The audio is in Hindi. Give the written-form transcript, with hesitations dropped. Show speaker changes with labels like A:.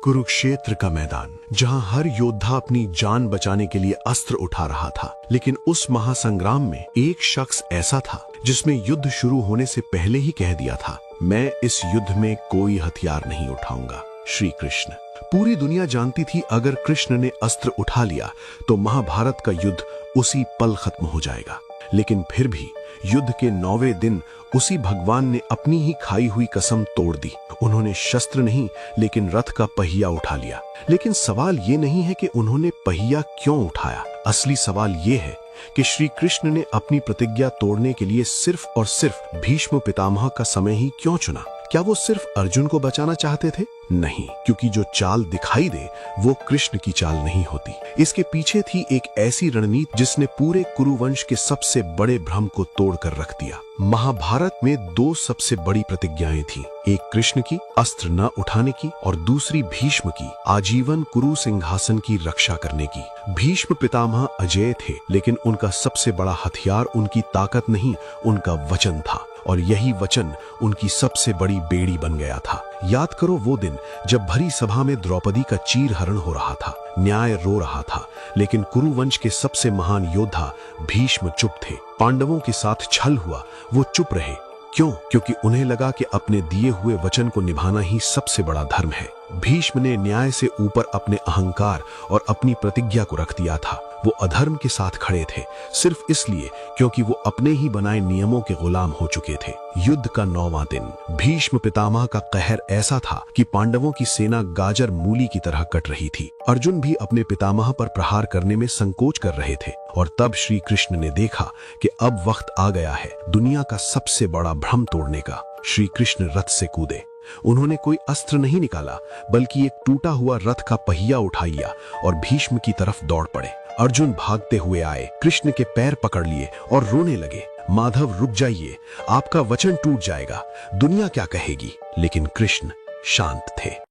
A: कुरुक्षेत्र का मैदान, जहां हर योद्धा अपनी जान बचाने के लिए अस्त्र उठा रहा था। लेकिन उस महासंग्राम में एक शख्स ऐसा था जिसने युद्ध शुरू होने से पहले ही कह दिया था, मैं इस युद्ध में कोई हथियार नहीं उठाऊंगा। श्री कृष्ण। पूरी दुनिया जानती थी अगर कृष्ण ने अस्त्र उठा लिया तो महाभारत का युद्ध उसी पल खत्म हो जाएगा। लेकिन फिर भी युद्ध के 9वें दिन उसी भगवान ने अपनी ही खाई हुई कसम तोड़ दी। उन्होंने शस्त्र नहीं लेकिन रथ का पहिया उठा लिया। लेकिन सवाल ये नहीं है कि उन्होंने पहिया क्यों उठाया। असली सवाल ये है कि श्री कृष्ण ने अपनी प्रतिज्ञा तोड़ने के लिए सिर्फ और सिर्फ भीष्म पितामह का समय ही क्यों चुना। क्या वो सिर्फ अर्जुन को बचाना चाहते थे? नहीं, क्योंकि जो चाल दिखाई दे वो कृष्ण की चाल नहीं होती। इसके पीछे थी एक ऐसी रणनीति जिसने पूरे कुरुवंश के सबसे बड़े भ्रम को तोड़कर रख दिया। महाभारत में 2 सबसे बड़ी प्रतिज्ञाएं थीं, एक कृष्ण की अस्त्र न उठाने की और दूसरी भीष्म की आजीवन कुरु सिंहासन की रक्षा करने की। भीष्म पितामह अजेय थे, लेकिन उनका सबसे बड़ा हथियार उनकी ताकत नहीं, उनका वचन था। और यही वचन उनकी सबसे बड़ी बेड़ी बन गया था। याद करो वो दिन जब भरी सभा में द्रौपदी का चीरहरण हो रहा था, न्याय रो रहा था, लेकिन कुरुवंश के सबसे महान योद्धा भीष्म चुप थे। पांडवों के साथ छल हुआ, वो चुप रहे। क्यों? क्योंकि उन्हें लगा कि अपने दिए हुए वचन को निभाना ही सबसे बड़ा धर्म है। भीष्म ने न्याय से ऊपर अपने अहंकार और अपनी प्रतिज्ञा को रख दिया था। वो अधर्म के साथ खड़े थे सिर्फ इसलिए क्योंकि वो अपने ही बनाए नियमों के गुलाम हो चुके थे। युद्ध का 9वां दिन। भीष्म पितामह का कहर ऐसा था कि पांडवों की सेना गाजर मूली की तरह कट रही थी। अर्जुन भी अपने पितामह पर प्रहार करने में संकोच कर रहे थे। और तब श्री कृष्ण ने देखा कि अब वक्त आ गया है दुनिया का सबसे बड़ा भ्रम तोड़ने का। श्री कृष्ण रथ से कूदे। उन्होंने कोई अस्त्र नहीं निकाला, बल्कि एक टूटा हुआ रथ का पहिया उठाया और भीष्म की तरफ दौड़ पड़े। अर्जुन भागते हुए आए, कृष्ण के पैर पकड़ लिए और रोने लगे, माधव रुक जाइए, आपका वचन टूट जाएगा, दुनिया क्या कहेगी। लेकिन कृष्ण शांत थे।